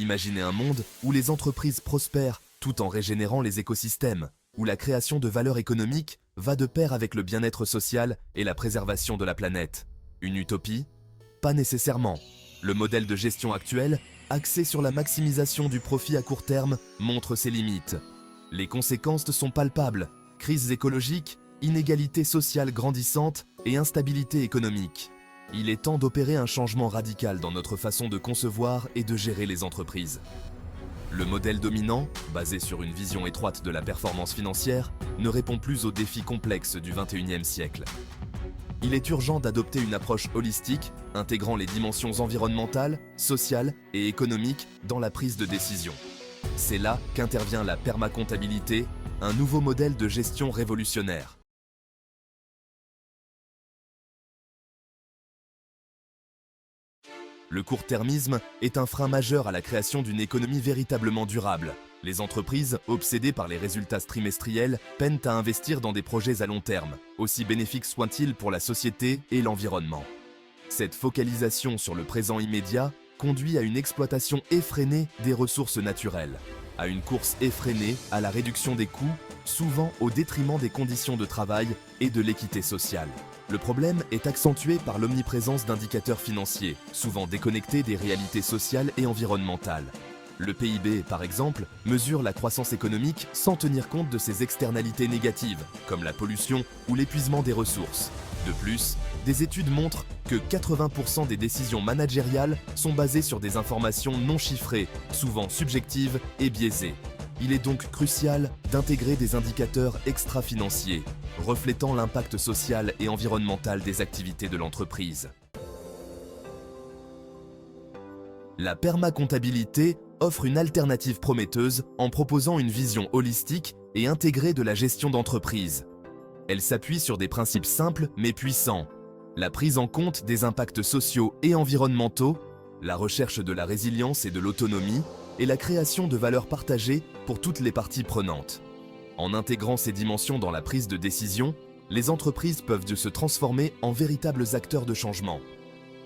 Imaginez un monde où les entreprises prospèrent tout en régénérant les écosystèmes, où la création de valeur économique va de pair avec le bien-être social et la préservation de la planète. Une utopie? Pas nécessairement. Le modèle de gestion actuel, axé sur la maximisation du profit à court terme, montre ses limites. Les conséquences sont palpables: crises écologiques, inégalités sociales grandissantes et instabilité économique. Il est temps d'opérer un changement radical dans notre façon de concevoir et de gérer les entreprises. Le modèle dominant, basé sur une vision étroite de la performance financière, ne répond plus aux défis complexes du XXIe siècle. Il est urgent d'adopter une approche holistique, intégrant les dimensions environnementales, sociales et économiques dans la prise de décision. C'est là qu'intervient la permacomptabilité, un nouveau modèle de gestion révolutionnaire. Le court-termisme est un frein majeur à la création d'une économie véritablement durable. Les entreprises, obsédées par les résultats trimestriels, peinent à investir dans des projets à long terme, aussi bénéfiques soient-ils pour la société et l'environnement. Cette focalisation sur le présent immédiat conduit à une exploitation effrénée des ressources naturelles, à une course effrénée à la réduction des coûts, souvent au détriment des conditions de travail et de l'équité sociale. Le problème est accentué par l'omniprésence d'indicateurs financiers, souvent déconnectés des réalités sociales et environnementales. Le PIB, par exemple, mesure la croissance économique sans tenir compte de ses externalités négatives, comme la pollution ou l'épuisement des ressources. De plus, des études montrent que 80% des décisions managériales sont basées sur des informations non chiffrées, souvent subjectives et biaisées. Il est donc crucial d'intégrer des indicateurs extra-financiers, reflétant l'impact social et environnemental des activités de l'entreprise. La permacomptabilité offre une alternative prometteuse en proposant une vision holistique et intégrée de la gestion d'entreprise. Elle s'appuie sur des principes simples mais puissants: la prise en compte des impacts sociaux et environnementaux, la recherche de la résilience et de l'autonomie, et la création de valeurs partagées pour toutes les parties prenantes. En intégrant ces dimensions dans la prise de décision, les entreprises peuvent se transformer en véritables acteurs de changement.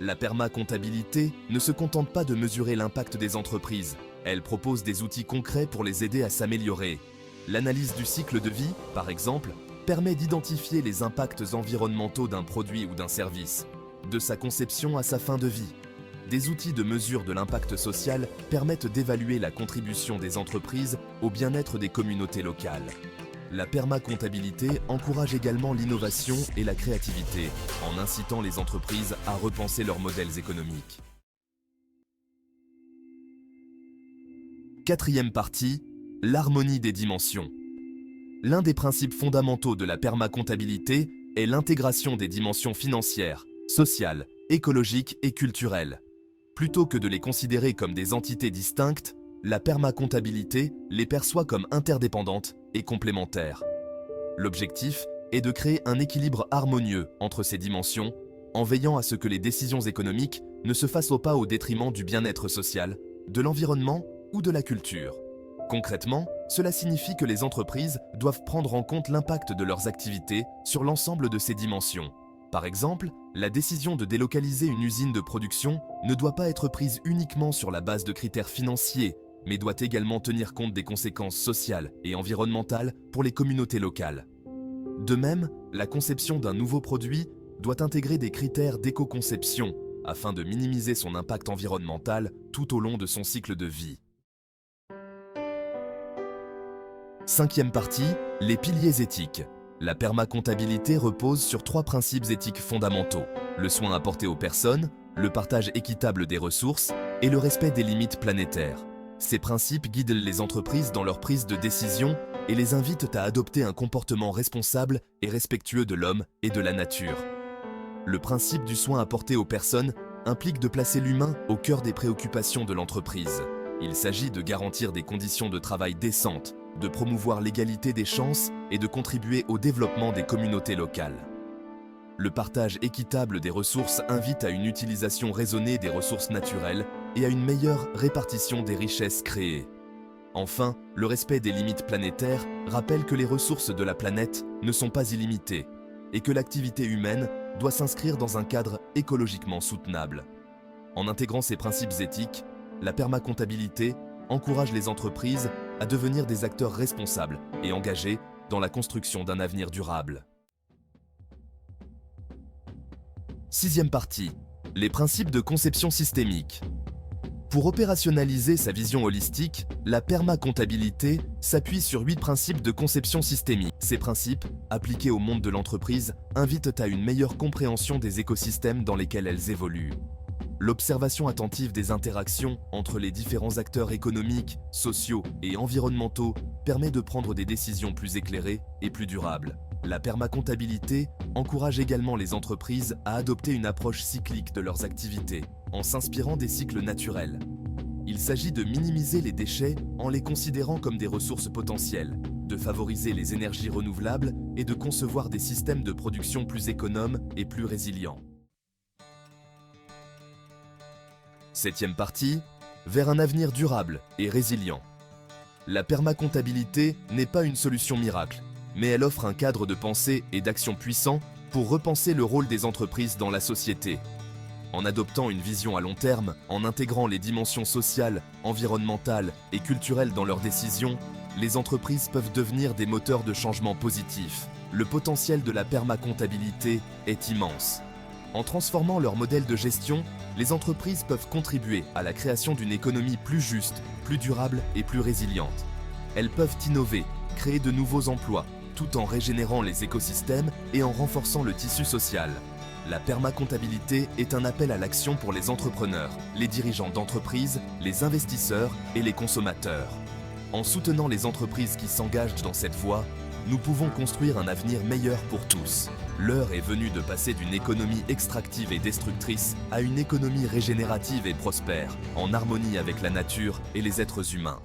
La permacomptabilité ne se contente pas de mesurer l'impact des entreprises, elle propose des outils concrets pour les aider à s'améliorer. L'analyse du cycle de vie, par exemple, permet d'identifier les impacts environnementaux d'un produit ou d'un service, de sa conception à sa fin de vie. Des outils de mesure de l'impact social permettent d'évaluer la contribution des entreprises au bien-être des communautés locales. La permacomptabilité encourage également l'innovation et la créativité, en incitant les entreprises à repenser leurs modèles économiques. Quatrième partie, l'harmonie des dimensions. L'un des principes fondamentaux de la permacomptabilité est l'intégration des dimensions financières, sociales, écologiques et culturelles. Plutôt que de les considérer comme des entités distinctes, la permacomptabilité les perçoit comme interdépendantes et complémentaires. L'objectif est de créer un équilibre harmonieux entre ces dimensions, en veillant à ce que les décisions économiques ne se fassent pas au détriment du bien-être social, de l'environnement ou de la culture. Concrètement, cela signifie que les entreprises doivent prendre en compte l'impact de leurs activités sur l'ensemble de ces dimensions. Par exemple, la décision de délocaliser une usine de production ne doit pas être prise uniquement sur la base de critères financiers, mais doit également tenir compte des conséquences sociales et environnementales pour les communautés locales. De même, la conception d'un nouveau produit doit intégrer des critères d'éco-conception afin de minimiser son impact environnemental tout au long de son cycle de vie. Cinquième partie, les piliers éthiques. La permacomptabilité repose sur 3 principes éthiques fondamentaux: le soin apporté aux personnes, le partage équitable des ressources et le respect des limites planétaires. Ces principes guident les entreprises dans leur prise de décision et les invitent à adopter un comportement responsable et respectueux de l'homme et de la nature. Le principe du soin apporté aux personnes implique de placer l'humain au cœur des préoccupations de l'entreprise. Il s'agit de garantir des conditions de travail décentes, de promouvoir l'égalité des chances et de contribuer au développement des communautés locales. Le partage équitable des ressources invite à une utilisation raisonnée des ressources naturelles et à une meilleure répartition des richesses créées. Enfin, le respect des limites planétaires rappelle que les ressources de la planète ne sont pas illimitées et que l'activité humaine doit s'inscrire dans un cadre écologiquement soutenable. En intégrant ces principes éthiques, la permacomptabilité encourage les entreprises à devenir des acteurs responsables et engagés dans la construction d'un avenir durable. Sixième partie, les principes de conception systémique. Pour opérationnaliser sa vision holistique, la permacomptabilité s'appuie sur 8 principes de conception systémique. Ces principes, appliqués au monde de l'entreprise, invitent à une meilleure compréhension des écosystèmes dans lesquels elles évoluent. L'observation attentive des interactions entre les différents acteurs économiques, sociaux et environnementaux permet de prendre des décisions plus éclairées et plus durables. La permacomptabilité encourage également les entreprises à adopter une approche cyclique de leurs activités, en s'inspirant des cycles naturels. Il s'agit de minimiser les déchets en les considérant comme des ressources potentielles, de favoriser les énergies renouvelables et de concevoir des systèmes de production plus économes et plus résilients. Septième partie, vers un avenir durable et résilient. La permacomptabilité n'est pas une solution miracle, mais elle offre un cadre de pensée et d'action puissant pour repenser le rôle des entreprises dans la société. En adoptant une vision à long terme, en intégrant les dimensions sociales, environnementales et culturelles dans leurs décisions, les entreprises peuvent devenir des moteurs de changement positifs. Le potentiel de la permacomptabilité est immense. En transformant leur modèle de gestion, les entreprises peuvent contribuer à la création d'une économie plus juste, plus durable et plus résiliente. Elles peuvent innover, créer de nouveaux emplois, tout en régénérant les écosystèmes et en renforçant le tissu social. La permacomptabilité est un appel à l'action pour les entrepreneurs, les dirigeants d'entreprises, les investisseurs et les consommateurs. En soutenant les entreprises qui s'engagent dans cette voie, nous pouvons construire un avenir meilleur pour tous. L'heure est venue de passer d'une économie extractive et destructrice à une économie régénérative et prospère, en harmonie avec la nature et les êtres humains.